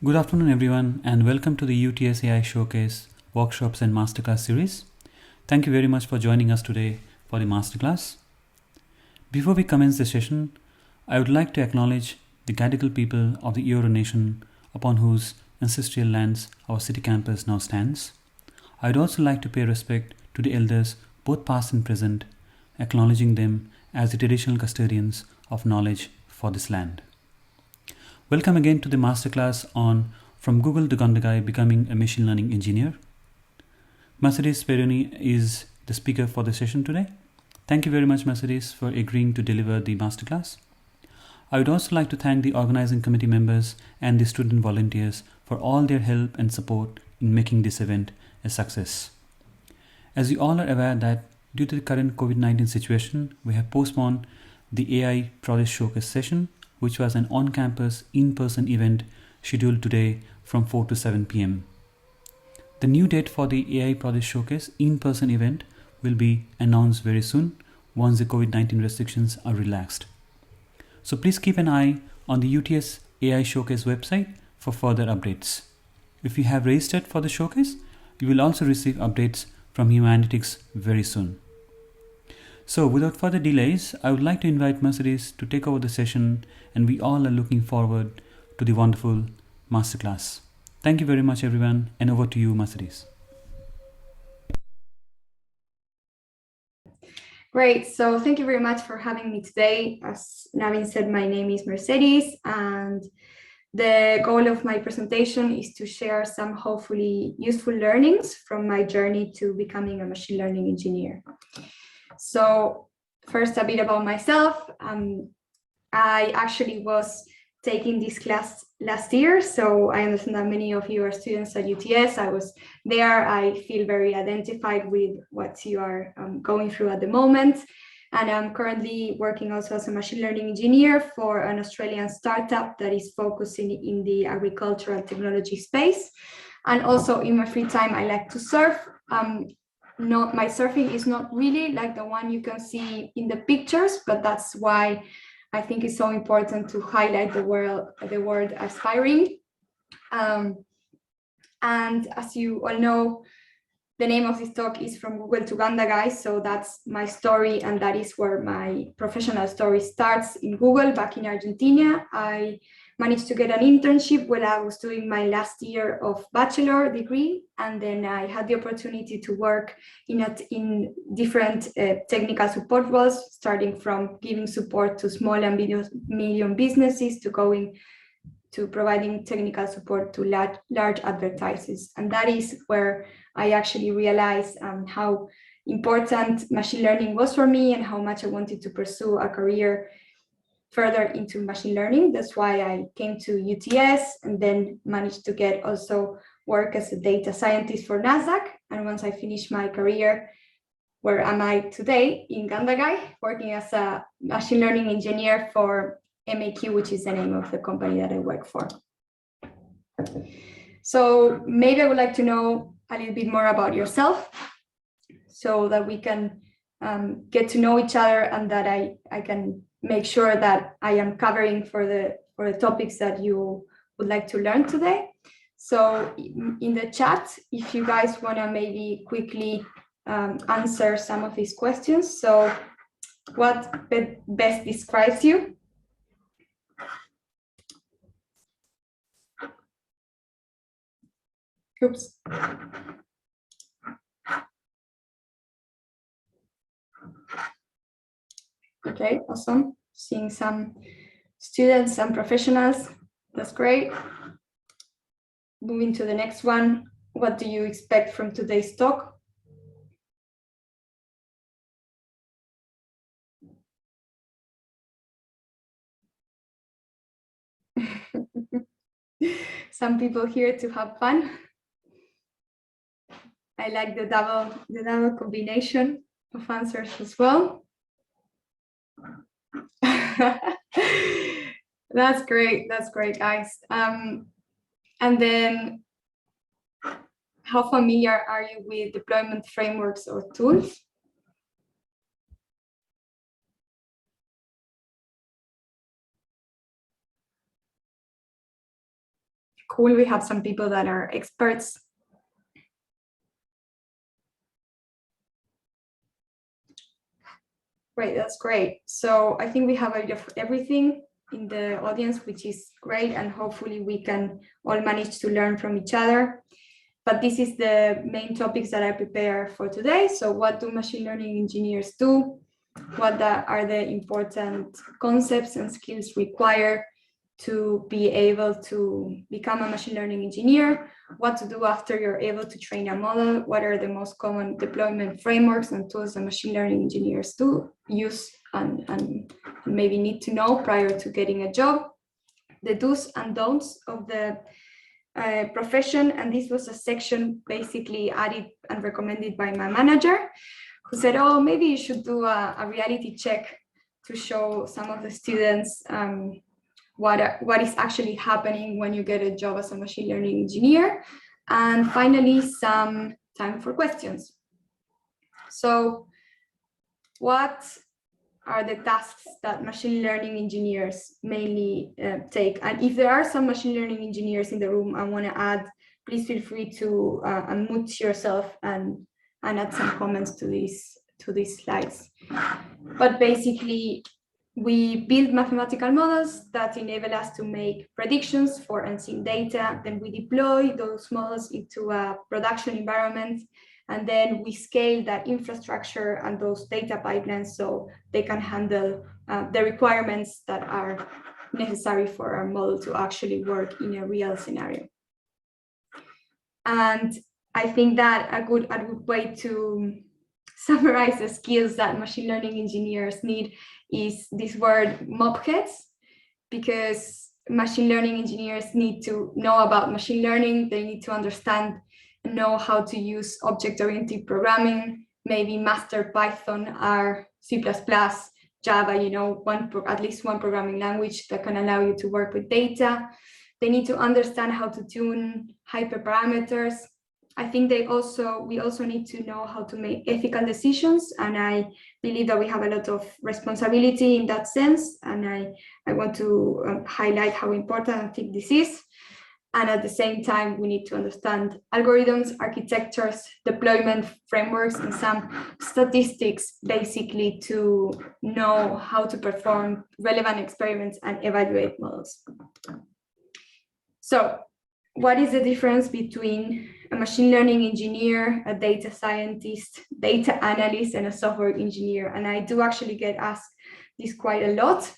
Good afternoon, everyone, and welcome to the UTS AI Showcase Workshops and Masterclass series. Thank you very much for joining us today for the Masterclass. Before we commence the session, I would like to acknowledge the Gadigal people of the Eora Nation upon whose ancestral lands our city campus now stands. I would also like to pay respect to the elders, both past and present, acknowledging them as the traditional custodians of knowledge for this land. Welcome again to the Masterclass on From Google to Gundagai Becoming a Machine Learning Engineer. Mercedes Speroni is the speaker for the session today. Thank you very much, Mercedes, for agreeing to deliver the Masterclass. I would also like to thank the organizing committee members and the student volunteers for all their help and support in making this event a success. As you all are aware that due to the current COVID-19 situation, we have postponed the AI Project Showcase session, which was an on-campus, in-person event scheduled today from 4 to 7 p.m. The new date for the AI Project Showcase in-person event will be announced very soon once the COVID-19 restrictions are relaxed. So please keep an eye on the UTS AI Showcase website for further updates. If you have registered for the showcase, you will also receive updates from Humanitics very soon. So without further delays, I would like to invite Mercedes to take over the session, and we all are looking forward to the wonderful Masterclass. Thank you very much, everyone, and over to you, Mercedes. Great, so thank you very much for having me today. As Navin said, my name is Mercedes, and the goal of my presentation is to share some hopefully useful learnings from my journey to becoming a machine learning engineer. So first, a bit about myself. I actually was taking this class last year, so I understand that many of you are students at UTS. I was there. I feel very identified with what you are going through at the moment. And I'm currently working also as a machine learning engineer for an Australian startup that is focusing in the agricultural technology space. And also in my free time, I like to surf. My surfing is not really like the one you can see in the pictures, but that's why I think it's so important to highlight the word aspiring. And as you all know, the name of this talk is From Google to Gundagai, so that's my story, and that is where my professional story starts in Google back in Argentina. I managed to get an internship when I was doing my last year of bachelor degree, and then I had the opportunity to work in different technical support roles, starting from giving support to small and medium businesses to going to providing technical support to large advertisers. And that is where I actually realized how important machine learning was for me and how much I wanted to pursue a career further into machine learning. That's why I came to UTS and then managed to get also work as a data scientist for NASDAQ. And once I finished my career, where am I today? In Gundagai, working as a machine learning engineer for MEQ, which is the name of the company that I work for. So maybe I would like to know a little bit more about yourself so that we can get to know each other, and that I can make sure that I am covering for the topics that you would like to learn today. So in the chat, if you guys want to maybe quickly answer some of these questions. So what best describes you? Oops. Okay, awesome. Seeing some students and professionals. That's great. Moving to the next one. What do you expect from today's talk? Some people here to have fun. I like the double combination of answers as well. That's great, guys. And then, how familiar are you with deployment frameworks or tools? Cool, we have some people that are experts. Great, that's great. So I think we have a bit of everything in the audience, which is great, and hopefully we can all manage to learn from each other. But this is the main topics that I prepare for today. So what do machine learning engineers do? What are the important concepts and skills required to be able to become a machine learning engineer? What to do after you're able to train a model? What are the most common deployment frameworks and tools that machine learning engineers do use and maybe need to know prior to getting a job? The do's and don'ts of the profession. And this was a section basically added and recommended by my manager, who said, oh, maybe you should do a reality check to show some of the students what is actually happening when you get a job as a machine learning engineer. And finally, some time for questions. So what are the tasks that machine learning engineers mainly take? And if there are some machine learning engineers in the room and want to add, please feel free to unmute yourself and add some comments to these slides. But basically, we build mathematical models that enable us to make predictions for unseen data. Then we deploy those models into a production environment. And then we scale that infrastructure and those data pipelines so they can handle the requirements that are necessary for our model to actually work in a real scenario. And I think that a good way to summarize the skills that machine learning engineers need is this word mopheads, because machine learning engineers need to know about machine learning. They need to understand and know how to use object-oriented programming, maybe master Python, R, C++, Java, at least one programming language that can allow you to work with data. They need to understand how to tune hyperparameters. I think we also need to know how to make ethical decisions, and I believe that we have a lot of responsibility in that sense, and I want to highlight how important I think this is. And at the same time, we need to understand algorithms, architectures, deployment frameworks, and some statistics, basically to know how to perform relevant experiments and evaluate models. So what is the difference between a machine learning engineer, a data scientist, data analyst, and a software engineer? And I do actually get asked this quite a lot.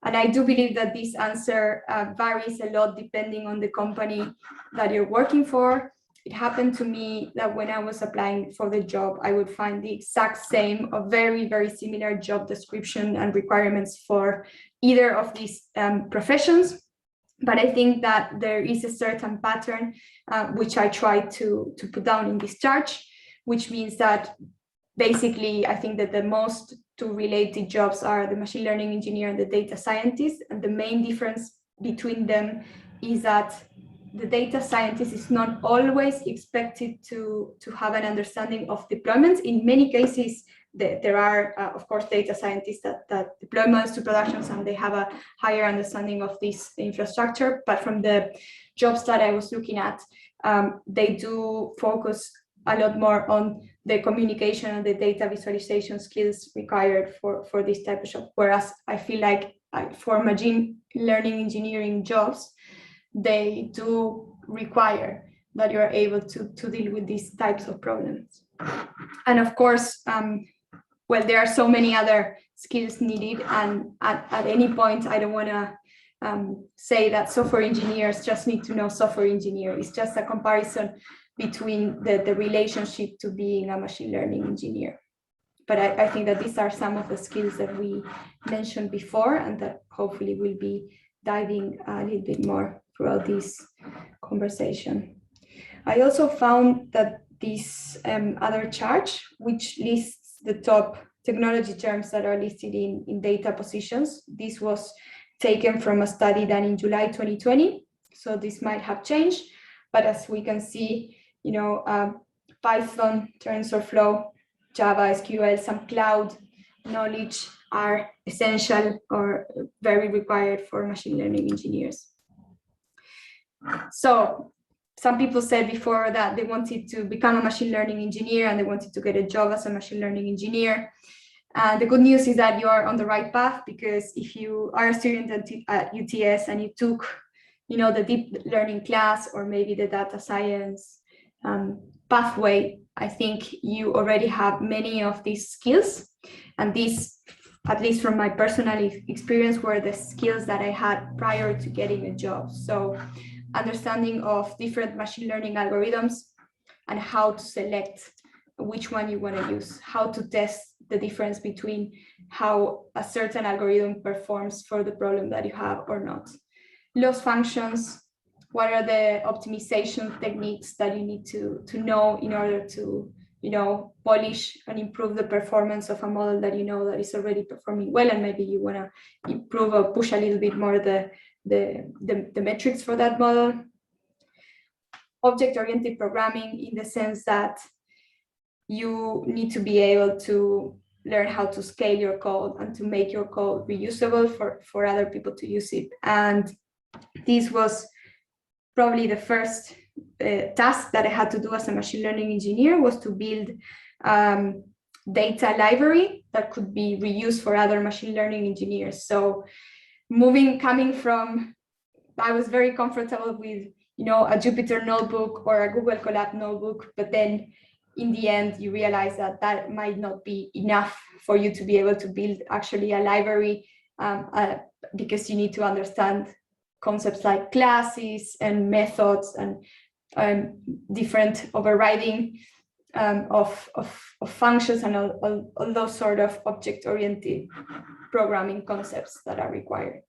And I do believe that this answer varies a lot depending on the company that you're working for. It happened to me that when I was applying for the job, I would find the exact same or very, very similar job description and requirements for either of these professions. But I think that there is a certain pattern which I try to put down in this chart, which means that basically I think that the most two related jobs are the machine learning engineer and the data scientist. And the main difference between them is that the data scientist is not always expected to have an understanding of deployments. In many cases, there are, of course, data scientists that deploy models to productions and they have a higher understanding of this infrastructure. But from the jobs that I was looking at, they do focus a lot more on the communication and the data visualization skills required for this type of job. Whereas I feel like for machine learning engineering jobs, they do require that you're able to deal with these types of problems. And of course, well, there are so many other skills needed. And at any point, I don't want to say that software engineers just need to know software engineer. It's just a comparison between the relationship to being a machine learning engineer. But I think that these are some of the skills that we mentioned before and that hopefully we'll be diving a little bit more throughout this conversation. I also found that this other chart, which lists the top technology terms that are listed in data positions, this was taken from a study done in July 2020. So this might have changed, but as we can see, Python, TensorFlow, Java, SQL, some cloud knowledge are essential or very required for machine learning engineers. So some people said before that they wanted to become a machine learning engineer and they wanted to get a job as a machine learning engineer. The good news is that you are on the right path, because if you are a student at UTS and you took, the deep learning class or maybe the data science pathway, I think you already have many of these skills. And these, at least from my personal experience, were the skills that I had prior to getting a job. So understanding of different machine learning algorithms and how to select which one you want to use, how to test the difference between how a certain algorithm performs for the problem that you have or not. Loss functions, what are the optimization techniques that you need to know in order to polish and improve the performance of a model that that is already performing well, and maybe you want to improve or push a little bit more the metrics for that model. Object-oriented programming, in the sense that you need to be able to learn how to scale your code and to make your code reusable for other people to use it. And this was probably the first task that I had to do as a machine learning engineer, was to build data library that could be reused for other machine learning engineers. So coming from, I was very comfortable with a Jupyter notebook or a Google Colab notebook, but then in the end you realize that that might not be enough for you to be able to build actually a library, because you need to understand concepts like classes and methods and different overriding of functions and all those sort of object-oriented programming concepts that are required.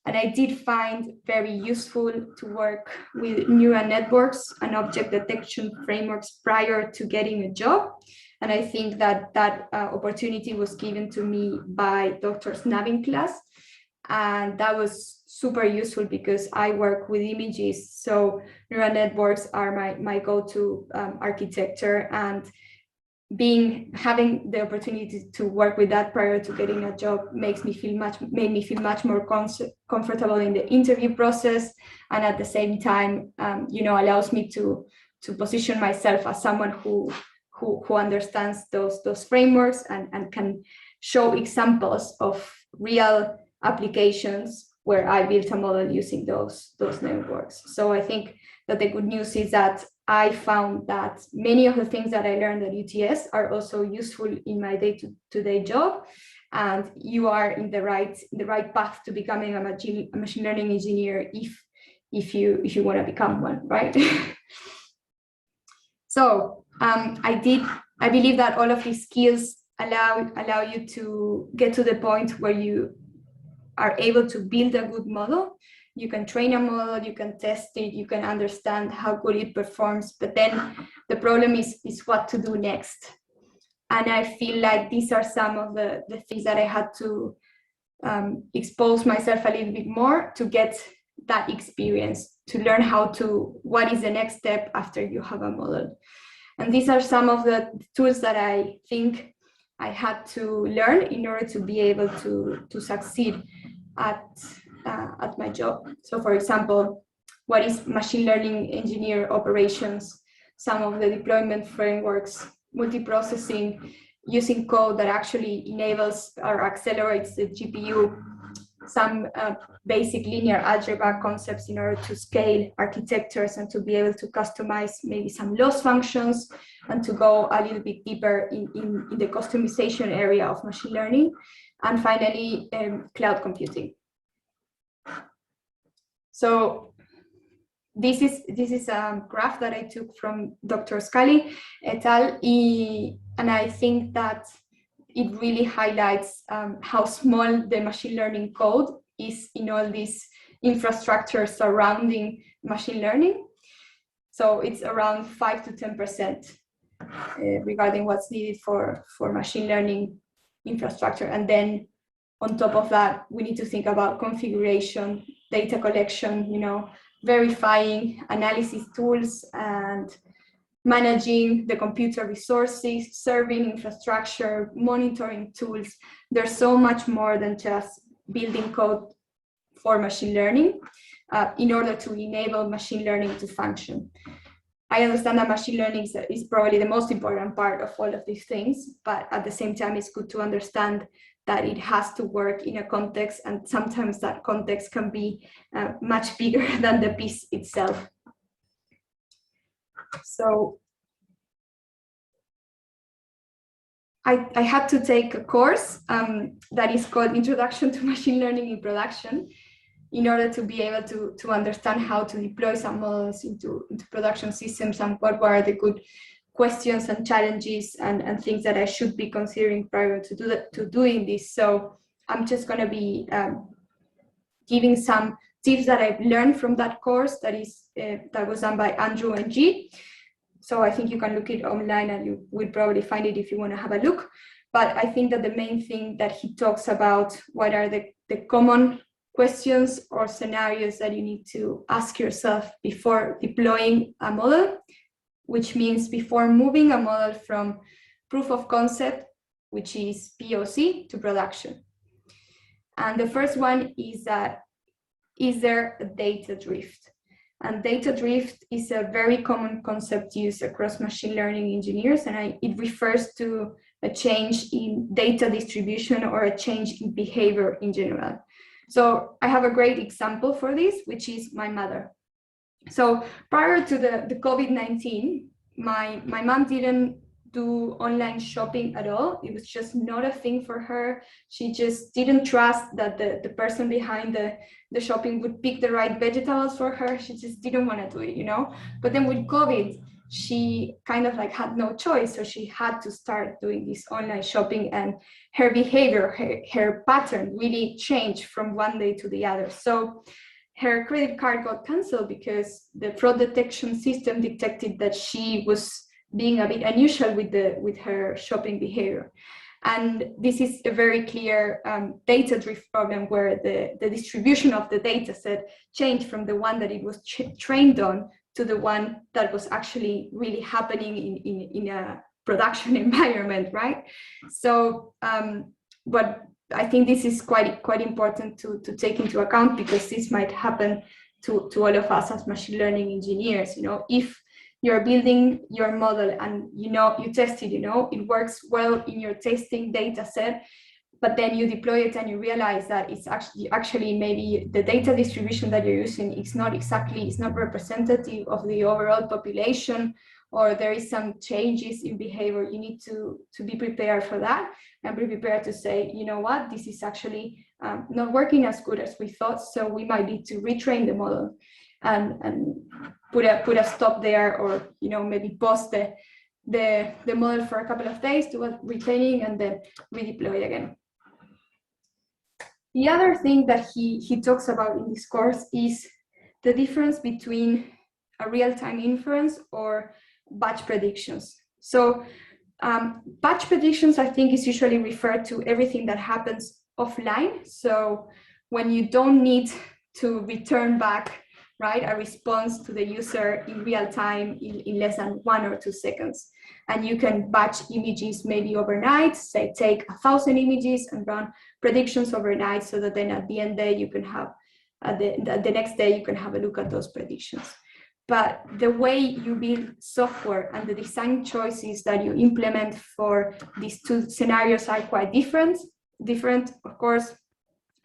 And I did find very useful to work with neural networks and object detection frameworks prior to getting a job. And I think that opportunity was given to me by Dr. Snavin's class. And that was super useful because I work with images. So neural networks are my go-to architecture, and having the opportunity to work with that prior to getting a job made me feel much more comfortable in the interview process, and at the same time allows me to position myself as someone who understands those frameworks and can show examples of real applications where I built a model using those networks. So I think that the good news is that I found that many of the things that I learned at UTS are also useful in my day-to-day job, and you are in the right path to becoming a machine learning engineer if you want to become one, right? So I believe that all of these skills allow you to get to the point where you are able to build a good model. You can train a model, you can test it, you can understand how good it performs, but then the problem is what to do next. And I feel like these are some of the things that I had to expose myself a little bit more to get that experience, to learn what is the next step after you have a model. And these are some of the tools that I think I had to learn in order to be able to succeed at my job. So for example, what is machine learning engineer operations, some of the deployment frameworks, multiprocessing, using code that actually enables or accelerates the GPU, some basic linear algebra concepts in order to scale architectures and to be able to customize maybe some loss functions, and to go a little bit deeper in the customization area of machine learning. And finally, cloud computing. So this is a graph that I took from Dr. Scully et al. And I think that it really highlights how small the machine learning code is in all these infrastructure surrounding machine learning. So it's around 5 to 10% regarding what's needed for machine learning infrastructure. And then on top of that, we need to think about configuration, data collection, verifying analysis tools, and managing the computer resources, serving infrastructure, monitoring tools. There's so much more than just building code for machine learning. in order to enable machine learning to function. I understand that machine learning is probably the most important part of all of these things, but at the same time, it's good to understand that it has to work in a context, and sometimes that context can be much bigger than the piece itself. So I had to take a course that is called Introduction to Machine Learning in Production, in order to be able to understand how to deploy some models into production systems, and what were the good questions and challenges and things that I should be considering prior to doing this. So I'm just going to be giving some tips that I've learned from that course that was done by Andrew and G. So I think you can look it online, and you will probably find it if you want to have a look. But I think that the main thing that he talks about, what are the common questions or scenarios that you need to ask yourself before deploying a model, which means before moving a model from proof of concept, which is POC, to production. And the first one is that, is there a data drift? And data drift is a very common concept used across machine learning engineers, and it refers to a change in data distribution or a change in behavior in general. So I have a great example for this, which is my mother. So prior to the COVID-19, my mom didn't do online shopping at all. It was just not a thing for her. She just didn't trust that the person behind the shopping would pick the right vegetables for her. She just didn't want to do it, you know. But then with COVID, she kind of like had no choice. So she had to start doing this online shopping, and her behavior, her pattern really changed from one day to the other. So her credit card got canceled because the fraud detection system detected that she was being a bit unusual with her shopping behavior. And this is a very clear data drift problem, where the distribution of the data set changed from the one that it was trained on to the one that was actually really happening in a production environment, right? So, but I think this is quite important to take into account, because this might happen to all of us as machine learning engineers. You know, if you're building your model and you test it, it works well in your testing data set, but then you deploy it and you realize that it's actually maybe the data distribution that you're using is not representative of the overall population, or there is some changes in behavior. You need to be prepared for that, and be prepared to say, you know what, this is actually not working as good as we thought, so we might need to retrain the model and put a stop there, or maybe pause the model for a couple of days, do a retraining, and then redeploy again. The other thing that he talks about in this course is the difference between a real-time inference or batch predictions. So batch predictions, I think, is usually referred to everything that happens offline. So when you don't need to return back, right, a response to the user in real time in less than 1 or 2 seconds. And you can batch images maybe overnight, say take 1,000 images and run predictions overnight, so that then at the end day you can have, the next day you can have a look at those predictions. But the way you build software and the design choices that you implement for these two scenarios are quite different, of course.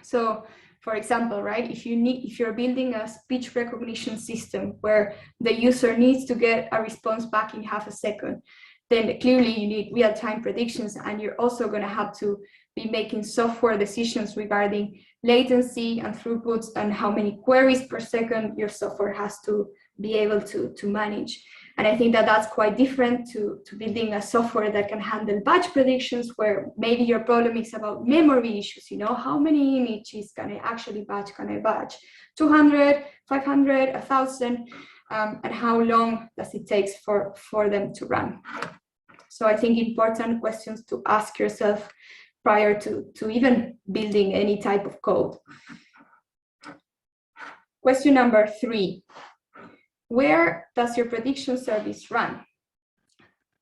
So, for example, right, if you're building a speech recognition system where the user needs to get a response back in half a second, then clearly you need real-time predictions, and you're also going to have to be making software decisions regarding latency and throughputs and how many queries per second your software has to be able to manage. And I think that that's quite different to building a software that can handle batch predictions, where maybe your problem is about memory issues. How many images can I actually batch? Can I batch 200, 500, 1,000? And how long does it take for them to run? So I think important questions to ask yourself prior to even building any type of code. Question number 3. Where does your prediction service run?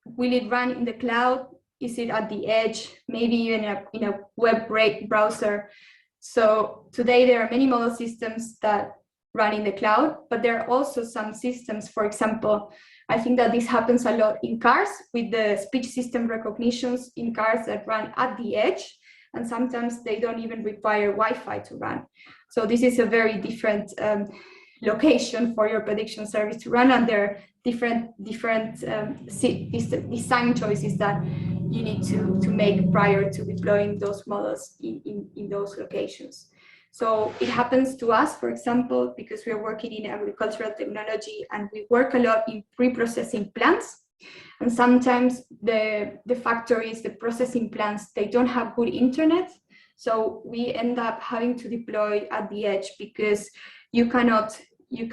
Will it run in the cloud? Is it at the edge? Maybe even in a web browser? So today there are many model systems that run in the cloud, but there are also some systems, for example, I think that this happens a lot in cars with the speech system recognitions in cars that run at the edge, and sometimes they don't even require Wi-Fi to run. So this is a very different location for your prediction service to run, and there are different design choices that you need to make prior to deploying those models in those locations. So it happens to us, for example, because we are working in agricultural technology and we work a lot in pre-processing plants. And sometimes the factories, the processing plants, they don't have good internet. So we end up having to deploy at the edge because you cannot make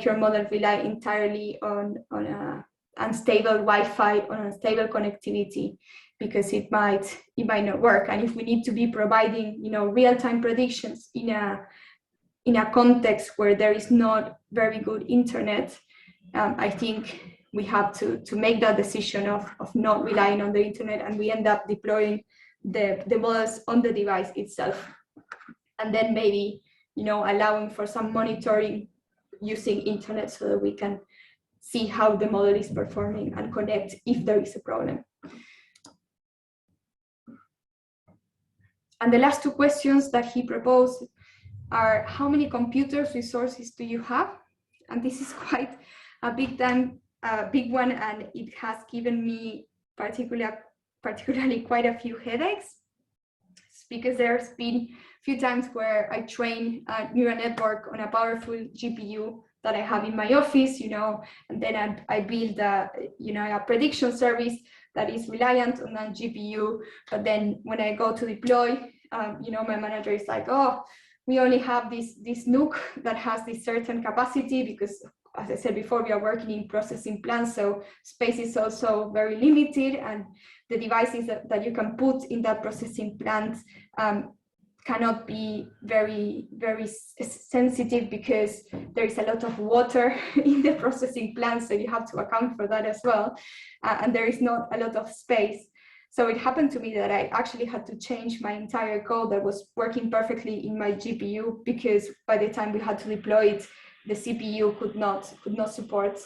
your model rely entirely on a unstable Wi-Fi, on unstable connectivity, because it might not work. And if we need to be providing, real-time predictions in a context where there is not very good internet, I think we have to make that decision of not relying on the internet, and we end up deploying the models on the device itself, and then maybe allowing for some monitoring using internet so that we can see how the model is performing and connect if there is a problem. And the last two questions that he proposed are, how many computers resources do you have? And this is quite a big one, and it has given me particularly quite a few headaches, because there's been a few times where I train a neural network on a powerful GPU that I have in my office, and then I build a prediction service that is reliant on that GPU. But then when I go to deploy, my manager is like, oh, we only have this NUC that has this certain capacity, because as I said before, we are working in processing plants, so space is also very limited, and the devices that you can put in that processing plant cannot be very, very sensitive, because there is a lot of water in the processing plant, so you have to account for that as well, and there is not a lot of space. So it happened to me that I actually had to change my entire code that was working perfectly in my GPU, because by the time we had to deploy it, the CPU could not support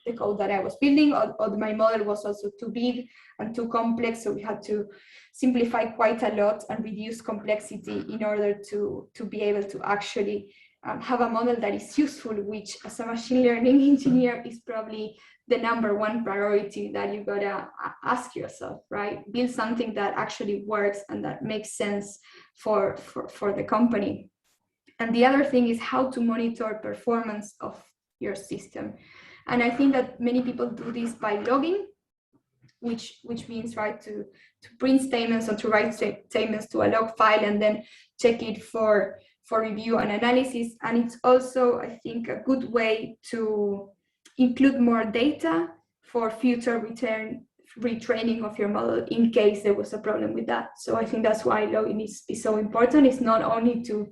the code that I was building, or my model was also too big and too complex. So we had to simplify quite a lot and reduce complexity in order to be able to actually have a model that is useful, which as a machine learning engineer is probably the #1 priority that you gotta ask yourself, right? Build something that actually works and that makes sense for the company. And the other thing is how to monitor performance of your system. And I think that many people do this by logging, which means, right, to print statements or to write statements to a log file and then check it for review and analysis. And it's also, I think, a good way to include more data for future retraining of your model in case there was a problem with that. So I think that's why logging is so important. It's not only to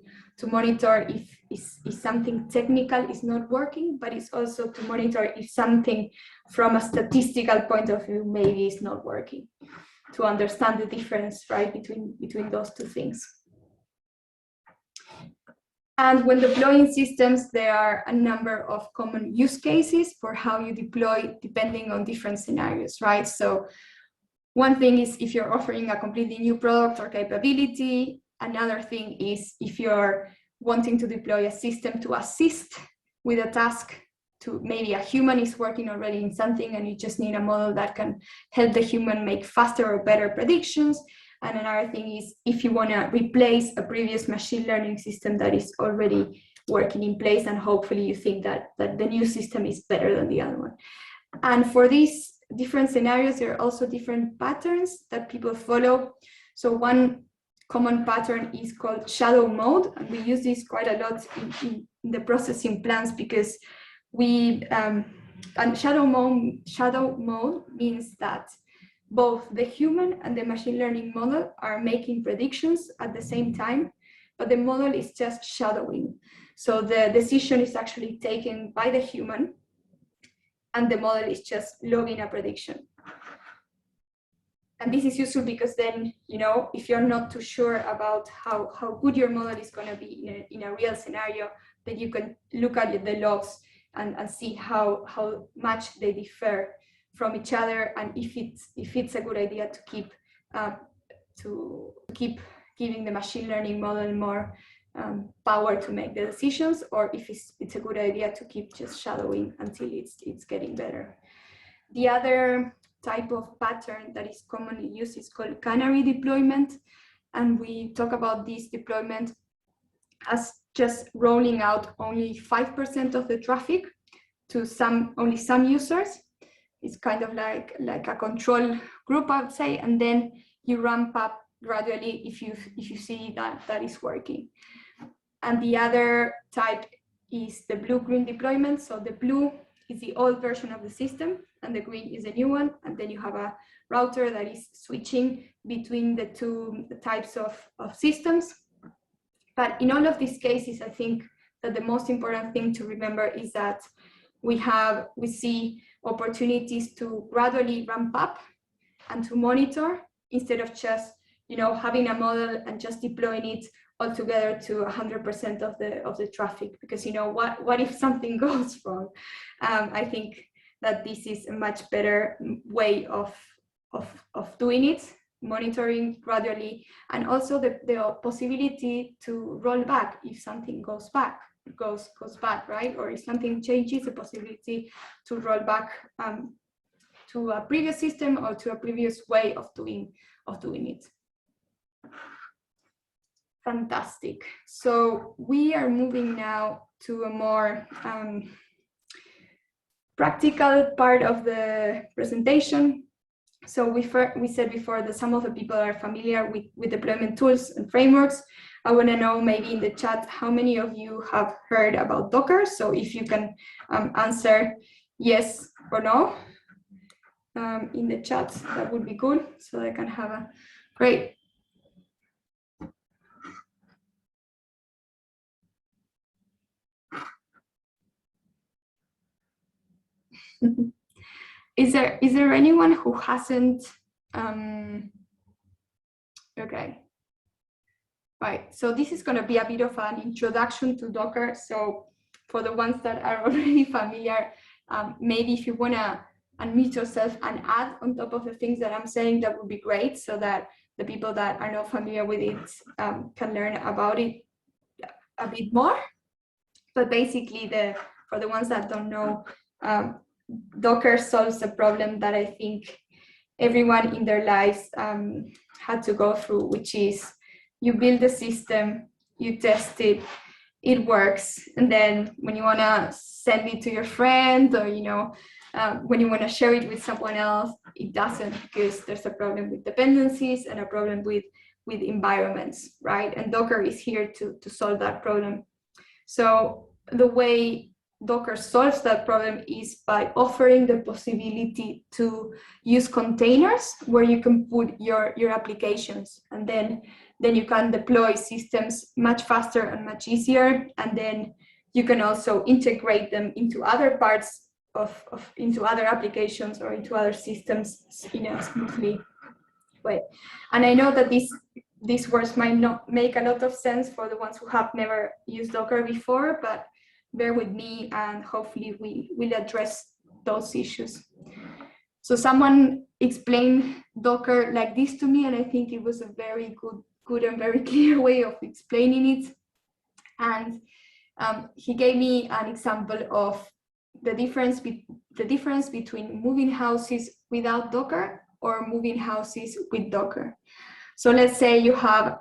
monitor if something technical is not working, but it's also to monitor if something from a statistical point of view maybe is not working, to understand the difference, right, between those two things. And when deploying systems, there are a number of common use cases for how you deploy depending on different scenarios, right? So one thing is if you're offering a completely new product or capability. Another thing is if you're wanting to deploy a system to assist with a task, to maybe a human is working already in something and you just need a model that can help the human make faster or better predictions. And another thing is if you want to replace a previous machine learning system that is already working in place, and hopefully you think that the new system is better than the other one. And for these different scenarios, there are also different patterns that people follow. So one common pattern is called shadow mode, and we use this quite a lot in the processing plants, because and shadow mode means that both the human and the machine learning model are making predictions at the same time, but the model is just shadowing. So the decision is actually taken by the human, and the model is just logging a prediction. And this is useful because then, you know, if you're not too sure about how good your model is going to be in a real scenario, then you can look at the logs and see how much they differ from each other, and if it's a good idea to keep giving the machine learning model more power to make the decisions, or if it's a good idea to keep just shadowing until it's getting better. The other type of pattern that is commonly used is called Canary deployment, and we talk about this deployment as just rolling out only 5% of the traffic to only some users. It's kind of like a control group, I would say, and then you ramp up gradually if you see that is working. And the other type is the blue-green deployment. So the blue is the old version of the system, and the green is a new one. And then you have a router that is switching between the two types of systems. But in all of these cases, I think that the most important thing to remember is that we see opportunities to gradually ramp up and to monitor, instead of just, you know, having a model and just deploying it altogether to 100% of the traffic, because, you know, what if something goes wrong? I think that this is a much better way of doing it, monitoring gradually, and also the possibility to roll back if something goes bad, right? Or if something changes, the possibility to roll back to a previous system or to a previous way of doing it. Fantastic. So we are moving now to a more practical part of the presentation. So we said before that some of the people are familiar with deployment tools and frameworks. I want to know, maybe in the chat, how many of you have heard about Docker? So if you can answer yes or no in the chat, that would be good, so I can have a great. Is there anyone who hasn't? Okay. Right, so this is going to be a bit of an introduction to Docker. So for the ones that are already familiar, maybe if you want to unmute yourself and add on top of the things that I'm saying, that would be great, so that the people that are not familiar with it can learn about it a bit more. But basically, for the ones that don't know, Docker solves a problem that I think everyone in their lives had to go through, which is you build a system, you test it, it works, and then when you want to send it to your friend, or, you know, when you want to share it with someone else, it doesn't, because there's a problem with dependencies and a problem with environments, right? And Docker is here to solve that problem. So the way Docker solves that problem is by offering the possibility to use containers where you can put your applications, and then you can deploy systems much faster and much easier, and then you can also integrate them into other parts into other applications or into other systems in a smoothly way. And I know that these words might not make a lot of sense for the ones who have never used Docker before, but bear with me, and hopefully we will address those issues. So someone explained Docker like this to me, and I think it was a very good and very clear way of explaining it. And he gave me an example of the difference between moving houses without Docker or moving houses with Docker. So let's say you have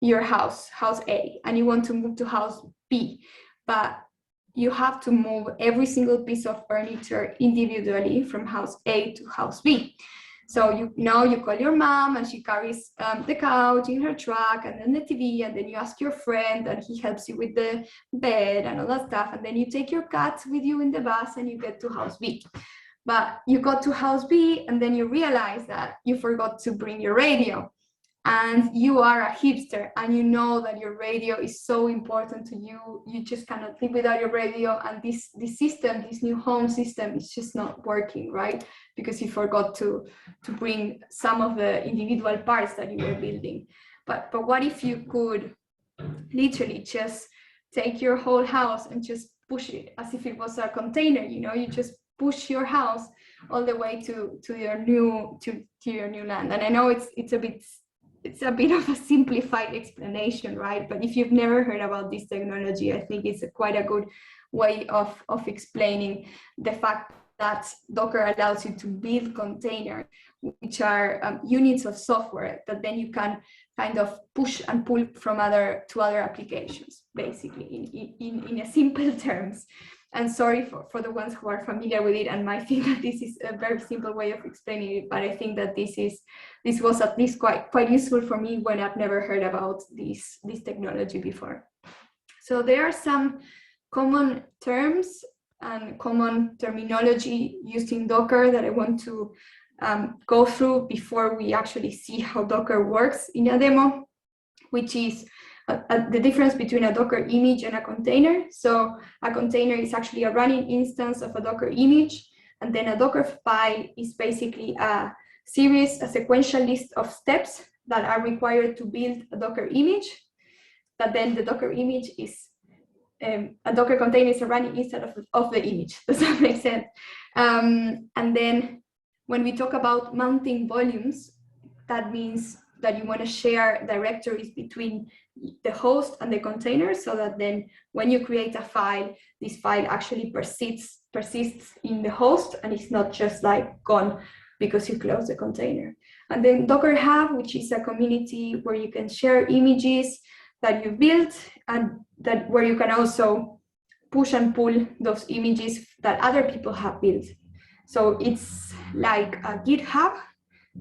your house A, and you want to move to house B, but you have to move every single piece of furniture individually from house A to house B. So you call your mom, and she carries the couch in her truck, and then the TV, and then you ask your friend, and he helps you with the bed and all that stuff, and then you take your cat with you in the bus, and you get to house B. But you got to house B, and then you realize that you forgot to bring your radio, and you are a hipster and you know that your radio is so important to you, you just cannot live without your radio, and this system, this new home system, is just not working, right? Because you forgot to bring some of the individual parts that you were building. But what if you could literally just take your whole house and just push it as if it was a container? You just push your house all the way to your new land. And I know it's a bit of a simplified explanation, right? But if you've never heard about this technology, I think it's quite a good way of explaining the fact that Docker allows you to build containers, which are units of software that then you can kind of push and pull from other applications, basically, in a simple terms. And sorry for the ones who are familiar with it and might think that this is a very simple way of explaining it, but I think that this was at least quite useful for me when I've never heard about this technology before. So there are some common terms and common terminology used in Docker that I want to go through before we actually see how Docker works in a demo, which is the difference between a Docker image and a container. So a container is actually a running instance of a Docker image, and then a Docker file is basically a sequential list of steps that are required to build a Docker image. That then the Docker image is a Docker container is a running instance of the image. Does that make sense? And then when we talk about mounting volumes, that means that you want to share directories between the host and the container, so that then when you create a file, this file actually persists in the host and it's not just like gone because you close the container. And then Docker Hub, which is a community where you can share images that you built, and that where you can also push and pull those images that other people have built. So it's like a GitHub,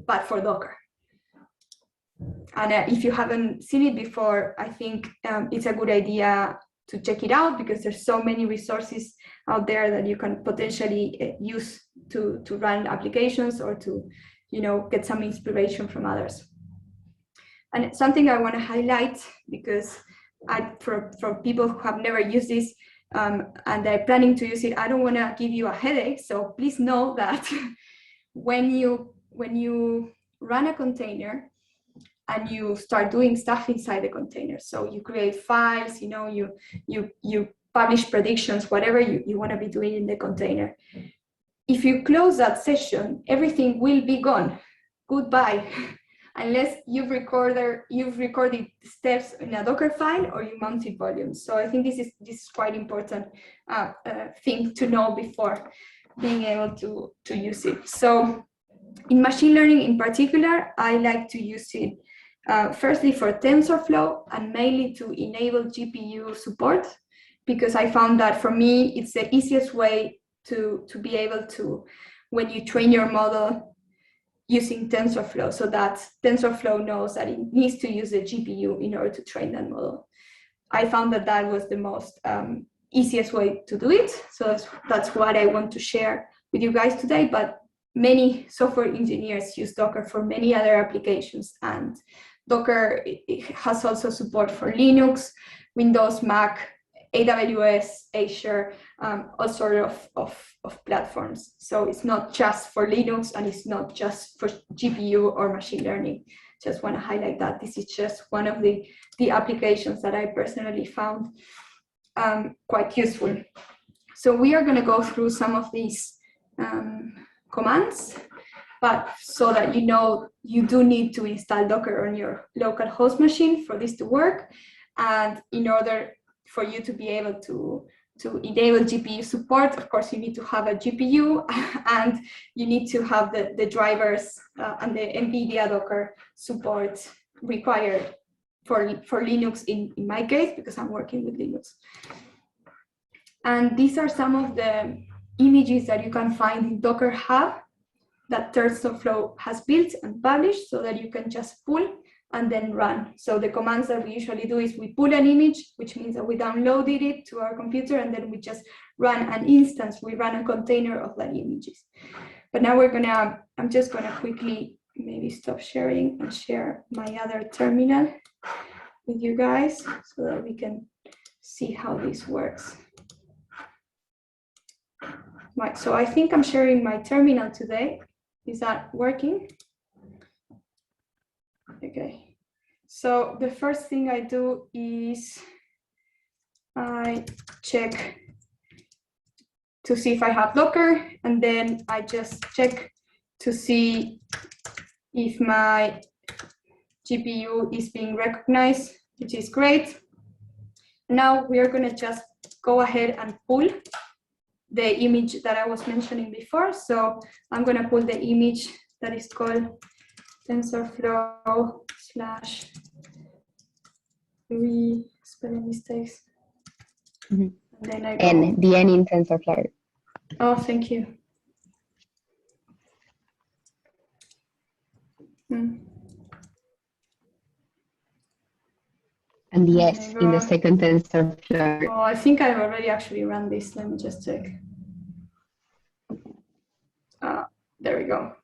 but for Docker. And if you haven't seen it before, I think it's a good idea to check it out, because there's so many resources out there that you can potentially use to run applications or to, get some inspiration from others. And it's something I want to highlight, because for people who have never used this and they're planning to use it, I don't want to give you a headache. So please know that when you run a container and you start doing stuff inside the container, so you create files, you publish predictions, whatever you want to be doing in the container. If you close that session, everything will be gone. Goodbye. Unless you've recorded steps in a Docker file or you mounted volumes. So I think this is quite important thing to know before being able to use it. So in machine learning in particular, I like to use it firstly for TensorFlow and mainly to enable GPU support, because I found that for me, it's the easiest way to be able to, when you train your model using TensorFlow, so that TensorFlow knows that it needs to use the GPU in order to train that model. I found that was the most easiest way to do it. So that's what I want to share with you guys today. But many software engineers use Docker for many other applications, and Docker has also support for Linux, Windows, Mac, AWS, Azure, all sort of platforms. So it's not just for Linux and it's not just for GPU or machine learning. Just want to highlight that this is just one of the applications that I personally found quite useful. So we are going to go through some of these commands, but so that you do need to install Docker on your local host machine for this to work. And in order for you to be able to enable GPU support, of course, you need to have a GPU and you need to have the drivers and the NVIDIA Docker support required for Linux in my case, because I'm working with Linux. And these are some of the images that you can find in Docker Hub that TensorFlow has built and published, so that you can just pull and then run. So the commands that we usually do is we pull an image, which means that we downloaded it to our computer, and then we just run an instance. We run a container of that images. But now I'm just gonna quickly maybe stop sharing and share my other terminal with you guys so that we can see how this works. Right, so I think I'm sharing my terminal today. Is that working? Okay, so the first thing I do is I check to see if I have Docker, and then I just check to see if my GPU is being recognized, which is great. Now we are going to just go ahead and pull the image that I was mentioning before. So I'm going to pull the image that is called TensorFlow / spelling mistakes. Mm-hmm. And then I go. The N in TensorFlow. Oh, thank you. And the S in the second TensorFlow. Oh, I think I've already actually run this. Let me just check. There we go.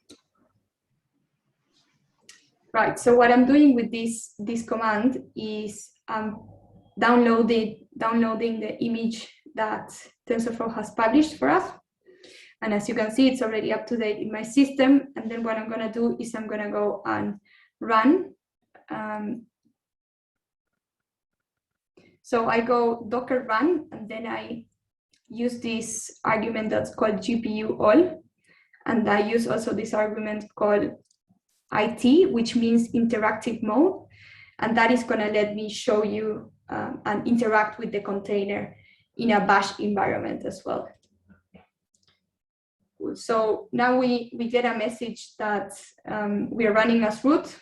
Right, so what I'm doing with this command is downloading the image that TensorFlow has published for us. And as you can see, it's already up to date in my system. And then what I'm going to do is I'm going to go and run. So I go docker run, and then I use this argument that's called GPU all. And I use also this argument called IT, which means interactive mode. And that is going to let me show you and interact with the container in a bash environment as well. So now we get a message that we are running as root.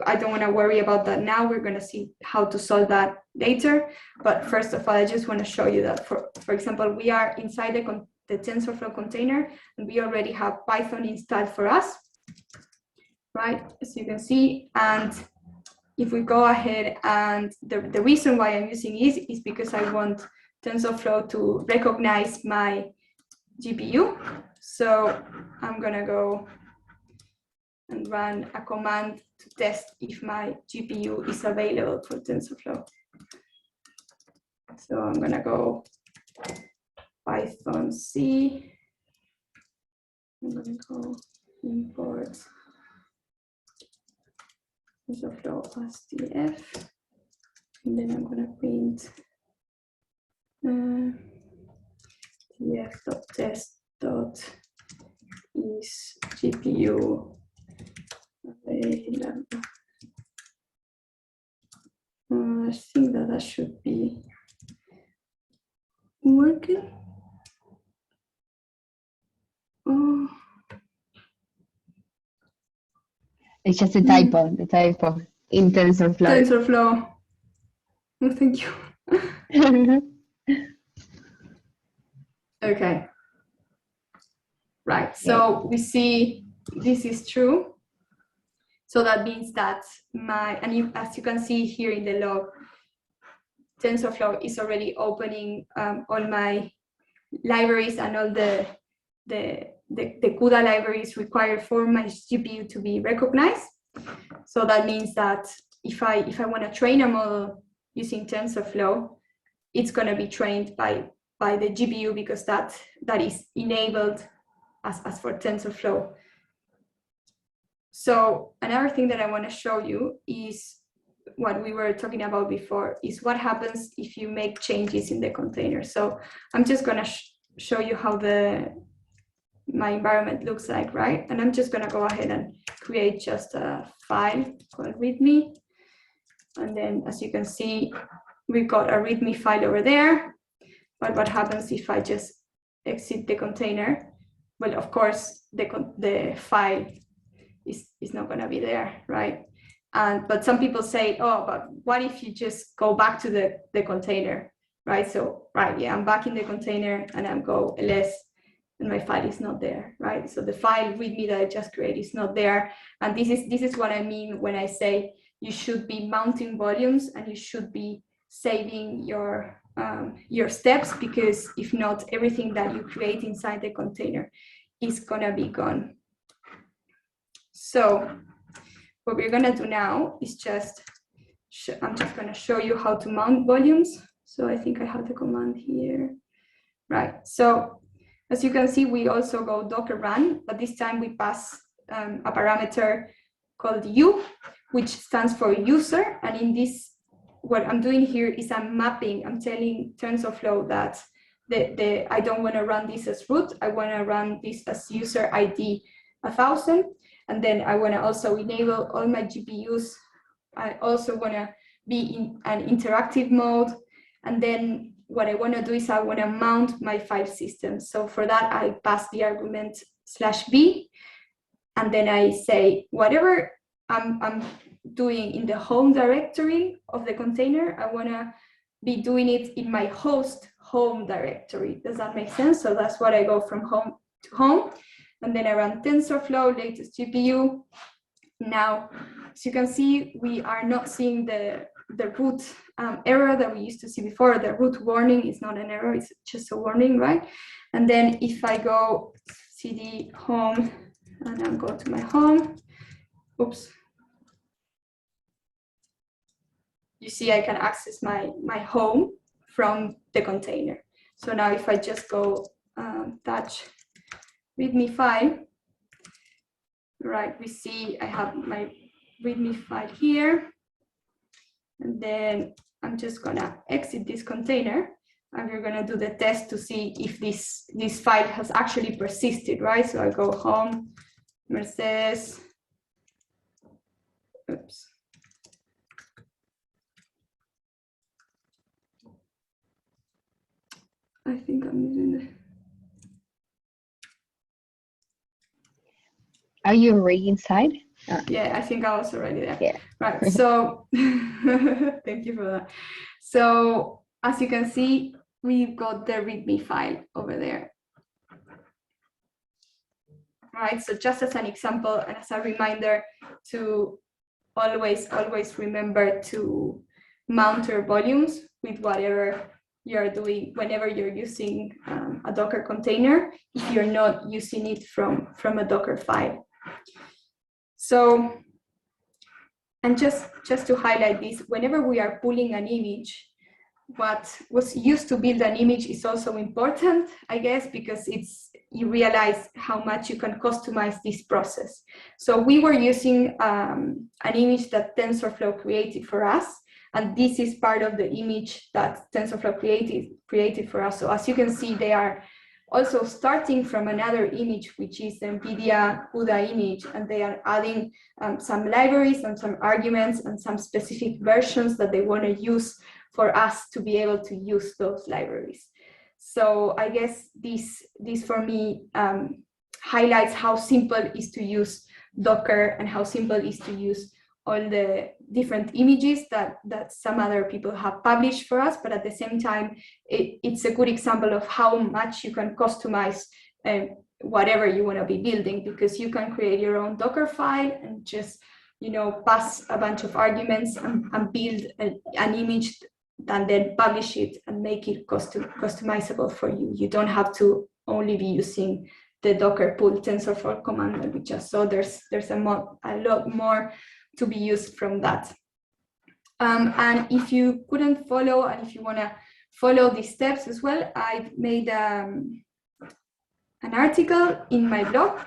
I don't want to worry about that now. We're going to see how to solve that later. But first of all, I just want to show you that, for example, we are inside the TensorFlow container, and we already have Python installed for us, right? As you can see. And if we go ahead, and the reason why I'm using is because I want TensorFlow to recognize my GPU. So I'm going to go and run a command to test if my GPU is available for TensorFlow. So I'm going to go Python C. I'm going to go import TensorFlow SDF. And then I'm going to print tf.test.is GPU available. I think that should be working. Oh. It's just a typo, the typo in TensorFlow. TensorFlow. Oh, thank you. Okay. Right, so we see this is true. So that means that as you can see here in the log, TensorFlow is already opening all my libraries and all the CUDA libraries required for my GPU to be recognized. So that means that if I want to train a model using TensorFlow, it's going to be trained by the GPU, because that is enabled as for TensorFlow. So another thing that I want to show you is what we were talking about before, is what happens if you make changes in the container. So I'm just going to show you how my environment looks like, right? And I'm just going to go ahead and create just a file called readme. And then, as you can see, we've got a readme file over there. But what happens if I just exit the container? Well, of course, the file is not going to be there, right? But some people say, oh, but what if you just go back to the container, right? So, right, yeah, I'm back in the container, and I'm go ls, and my file is not there, right? So the file readme that I just created is not there. And this is what I mean when I say you should be mounting volumes, and you should be saving your steps, because if not, everything that you create inside the container is gonna be gone. So what we're going to do now is just, I'm just going to show you how to mount volumes. So I think I have the command here. Right. So as you can see, we also go docker run, but this time we pass a parameter called u, which stands for user. And in this, what I'm doing here is I'm mapping, I'm telling TensorFlow that I don't want to run this as root. I want to run this as user ID 1000. And then I want to also enable all my GPUs. I also want to be in an interactive mode. And then what I want to do is I want to mount my file system. So for that, I pass the argument /b. And then I say, whatever I'm doing in the home directory of the container, I want to be doing it in my host home directory. Does that make sense? So that's what I go from home to home. And then I run TensorFlow, latest GPU. Now, as you can see, we are not seeing the root error that we used to see before. The root warning is not an error, it's just a warning, right? And then if I go cd home, and I'm going to my home, oops. You see I can access my home from the container. So now if I just go touch README file, right, we see I have my README file here. And then I'm just gonna exit this container, and we're gonna do the test to see if this file has actually persisted, right? So I go home, Mercedes, oops. I think I'm using the. Are you already inside? Yeah, I think I was already there. Yeah. Right. So thank you for that. So as you can see, we've got the README file over there. Right. So just as an example and as a reminder to always remember to mount your volumes with whatever you're doing whenever you're using a Docker container, if you're not using it from a Docker file. So, and just to highlight this, whenever we are pulling an image, what was used to build an image is also important, I guess, because you realize how much you can customize this process. So we were using an image that TensorFlow created for us, and this is part of the image that TensorFlow created for us. So as you can see, they are also starting from another image, which is the NVIDIA CUDA image, and they are adding some libraries and some arguments and some specific versions that they want to use for us to be able to use those libraries. So I guess this for me highlights how simple it is to use Docker and how simple it is to use all the different images that some other people have published for us, but at the same time, it's a good example of how much you can customize whatever you want to be building, because you can create your own Docker file and just pass a bunch of arguments and build an image and then publish it and make it customizable for you. You don't have to only be using the Docker pull TensorFlow command that we just saw. There's a lot more to be used from that. And if you couldn't follow, and if you want to follow these steps as well, I've made an article in my blog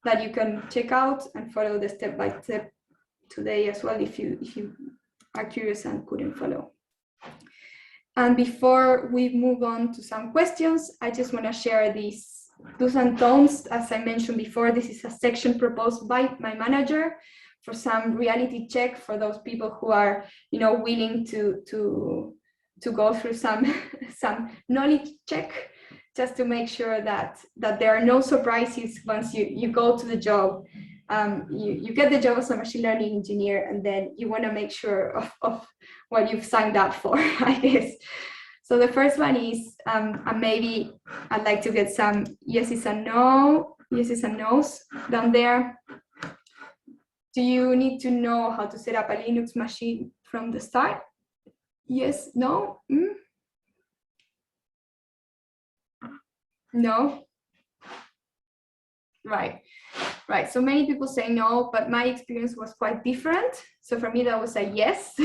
that you can check out and follow the step-by-step today as well if you are curious and couldn't follow. And before we move on to some questions, I just want to share these do's and don'ts. As I mentioned before, this is a section proposed by my manager for some reality check for those people who are willing to go through some knowledge check, just to make sure that there are no surprises once you go to the job. You get the job as a machine learning engineer, and then you want to make sure of what you've signed up for, I guess. So the first one is, and maybe I'd like to get some yeses and no's down there. Do you need to know how to set up a Linux machine from the start? Yes, no? No? Right. Right. So many people say no, but my experience was quite different. So for me, that was a yes.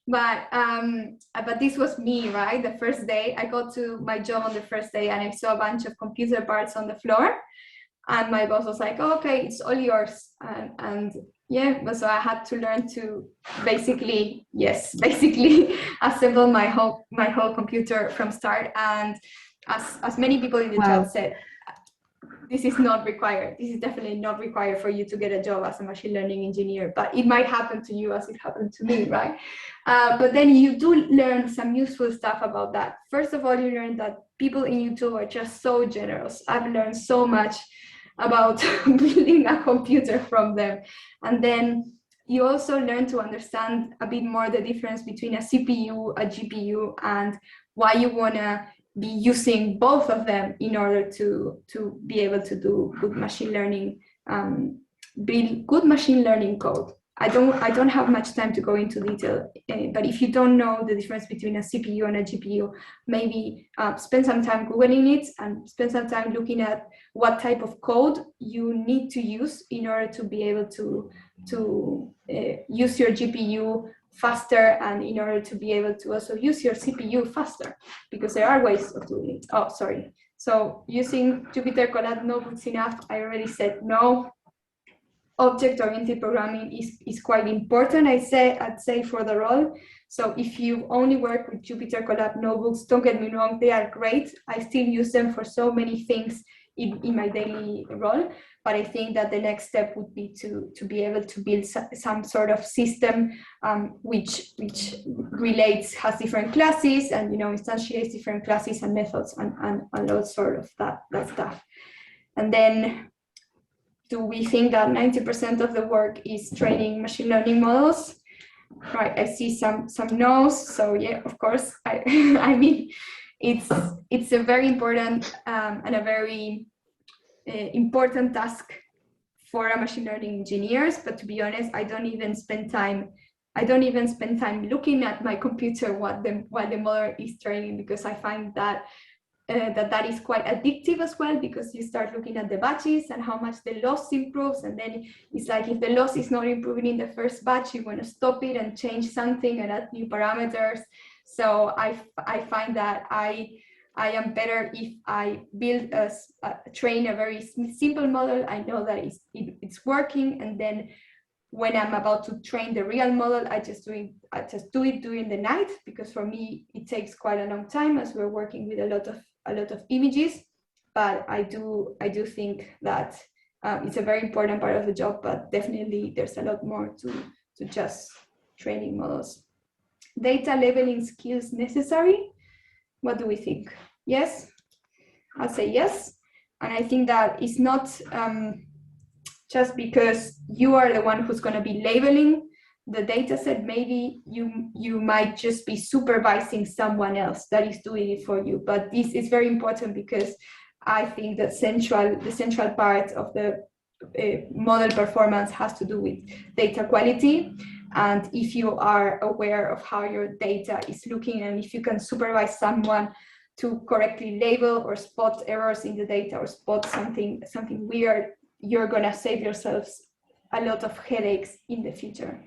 But this was me, right? The first day I got to my job on the first day and I saw a bunch of computer parts on the floor. And my boss was like, oh, okay, it's all yours. And yeah, so I had to learn to basically assemble my whole computer from start. And as many people in the chat said, this is not required. This is definitely not required for you to get a job as a machine learning engineer, but it might happen to you as it happened to me, right? But then you do learn some useful stuff about that. First of all, you learn that people in YouTube are just so generous. I've learned so much about building a computer from them. And then you also learn to understand a bit more the difference between a CPU, a GPU, and why you want to be using both of them in order to be able to do good machine learning, build good machine learning code. I don't have much time to go into detail, but if you don't know the difference between a CPU and a GPU, maybe spend some time Googling it and spend some time looking at what type of code you need to use in order to be able to use your GPU faster, and in order to be able to also use your CPU faster, because there are ways of doing it. Oh, sorry. So using Jupyter Colab notebooks enough, I already said no. Object-oriented programming is quite important, I'd say for the role. So if you only work with Jupyter Colab notebooks, don't get me wrong, they are great. I still use them for so many things in my daily role, but I think that the next step would be to be able to build some sort of system which relates, has different classes, and instantiates different classes and methods and lots sort of that stuff. And then, do we think that 90% of the work is training machine learning models? Right, I see some no's. So yeah, of course, I mean, it's a very important and a very important task for a machine learning engineers. But to be honest, I don't even spend time looking at my computer while the model is training, because I find that that is quite addictive as well, because you start looking at the batches and how much the loss improves, and then it's like, if the loss is not improving in the first batch, you want to stop it and change something and add new parameters. So I find that I am better if I build train a very simple model. I know that it's working, and then when I'm about to train the real model, I just do it during the night, because for me it takes quite a long time, as we're working with a lot of images. But I do think that it's a very important part of the job, but definitely there's a lot more to just training models. Data labeling skills necessary? What do we think? Yes, I'll say yes. And I think that it's not just because you are the one who's going to be labeling the data set. Maybe you might just be supervising someone else that is doing it for you. But this is very important, because I think that the central part of the model performance has to do with data quality. And if you are aware of how your data is looking, and if you can supervise someone to correctly label or spot errors in the data, or spot something weird, you're going to save yourselves a lot of headaches in the future.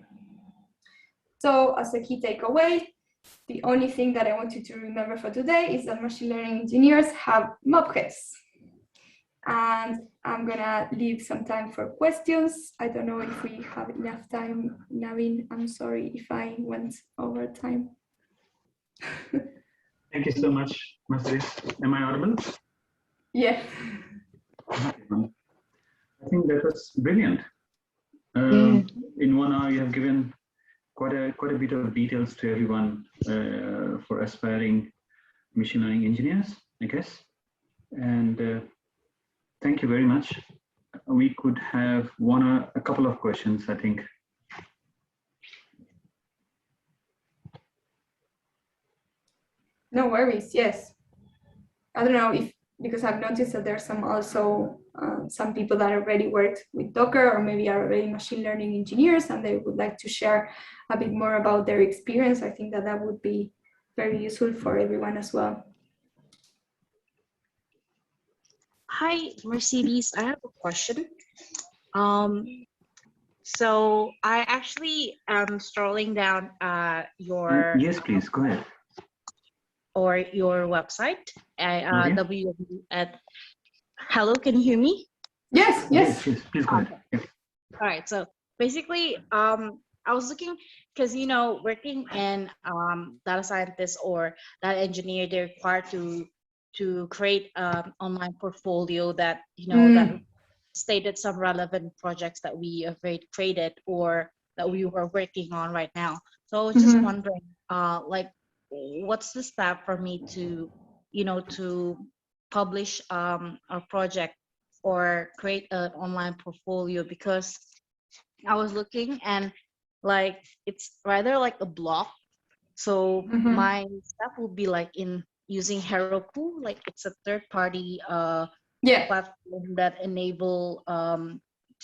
So as a key takeaway, the only thing that I want you to remember for today is that machine learning engineers have mob heads. And I'm going to leave some time for questions. I don't know if we have enough time. Navin, I'm sorry if I went over time. Thank you so much, Mercedes. Am I audible? Yeah. I think that was brilliant. In 1 hour, you have given quite a bit of details to everyone for aspiring machine learning engineers, I guess. And thank you very much. We could have a couple of questions, I think. No worries. Yes. I don't know because I've noticed that there's some people that already worked with Docker, or maybe are already machine learning engineers, and they would like to share a bit more about their experience. I think that would be very useful for everyone as well. Hi, Mercedes. I have a question. So I actually am scrolling down your Yes, please, go ahead. or your website. Okay. www at hello. Can you hear me? Yes, yes. Yes, please go ahead. Yes. All right. So basically, I was looking because working in data scientist or data engineer, they're required to create online portfolio that that stated some relevant projects that we have created or that we were working on right now. So I was just wondering, like, what's the step for me to, to publish a project or create an online portfolio? Because I was looking and like it's rather like a block. So my step would be like in using Heroku, like it's a third-party Yeah. platform that enable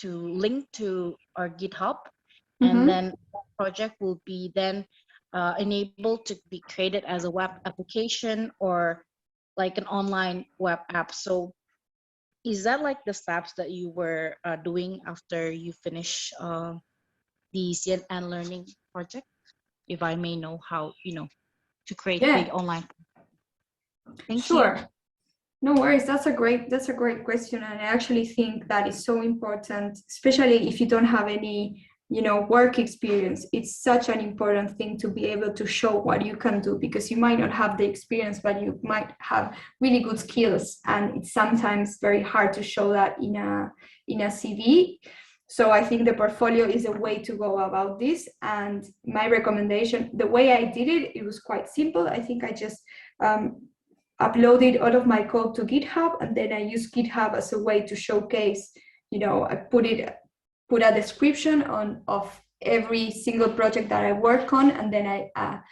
to link to our GitHub, and then that project will be then enabled to be created as a web application or like an online web app. So is that like the steps that you were doing after you finish the CNN learning project? If I may know how, to create Yeah. the online. Thank Sure. you. No worries. That's a great question, and I actually think that is so important, especially if you don't have any, work experience. It's such an important thing to be able to show what you can do, because you might not have the experience, but you might have really good skills, and it's sometimes very hard to show that in a CV. So I think the portfolio is a way to go about this. And my recommendation, the way I did it, it was quite simple. I think I just uploaded all of my code to GitHub, and then I use GitHub as a way to showcase, I put a description of every single project that I work on, and then a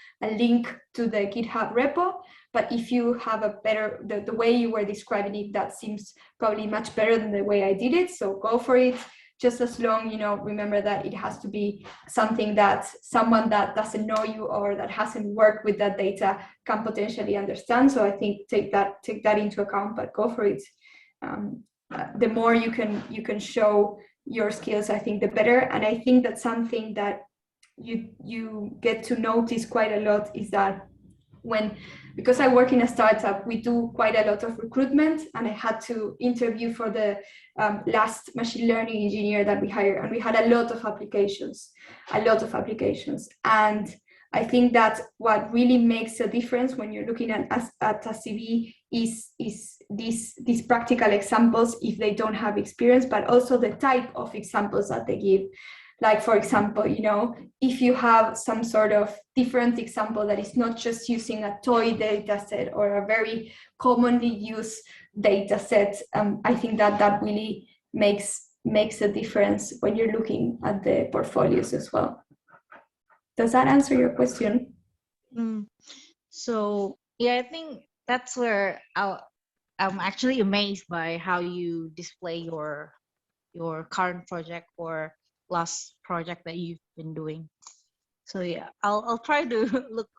link to the GitHub repo. But if you have a better, the way you were describing it, that seems probably much better than the way I did it. So go for it. Just as long, remember that it has to be something that someone that doesn't know you or that hasn't worked with that data can potentially understand. So I think take that into account, but go for it. The more you can show your skills, I think the better. And I think that something that you get to notice quite a lot is that because I work in a startup, we do quite a lot of recruitment, and I had to interview for the last machine learning engineer that we hired, and we had a lot of applications. And I think that what really makes a difference when you're looking at a CV is these practical examples if they don't have experience, but also the type of examples that they give. Like, for example, if you have some sort of different example that is not just using a toy data set or a very commonly used data set, I think that really makes a difference when you're looking at the portfolios as well. Does that answer your question? So yeah, I think that's where I'm actually amazed by how you display your current project or last project that you've been doing. So yeah, I'll try to look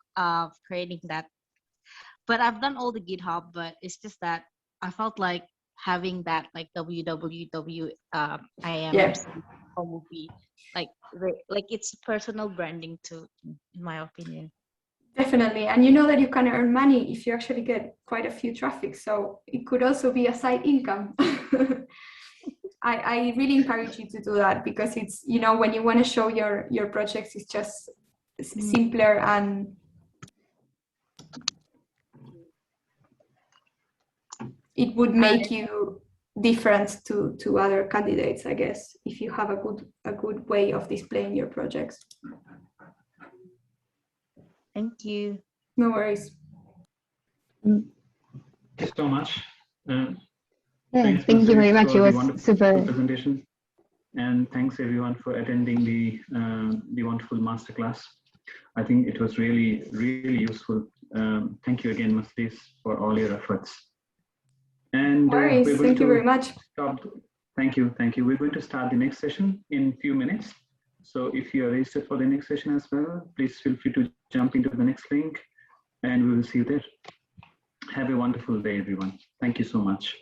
creating that. But I've done all the GitHub, but it's just that I felt like having that like www IMC will be like it's personal branding too, in my opinion. Definitely. And you know that you can earn money if you actually get quite a few traffic. So it could also be a side income. I really encourage you to do that, because it's, when you want to show your projects, it's just simpler, and it would make you different to other candidates, I guess, if you have a good way of displaying your projects. Thank you. No worries. Thank you so much. Yeah, thank you very much. It was super presentation, and thanks everyone for attending the wonderful masterclass. I think it was really, really useful. Thank you again, Mercedes, for all your efforts. And thank you very much. Thank you. We're going to start the next session in a few minutes. So if you are registered for the next session as well, please feel free to jump into the next link, and we will see you there. Have a wonderful day, everyone. Thank you so much.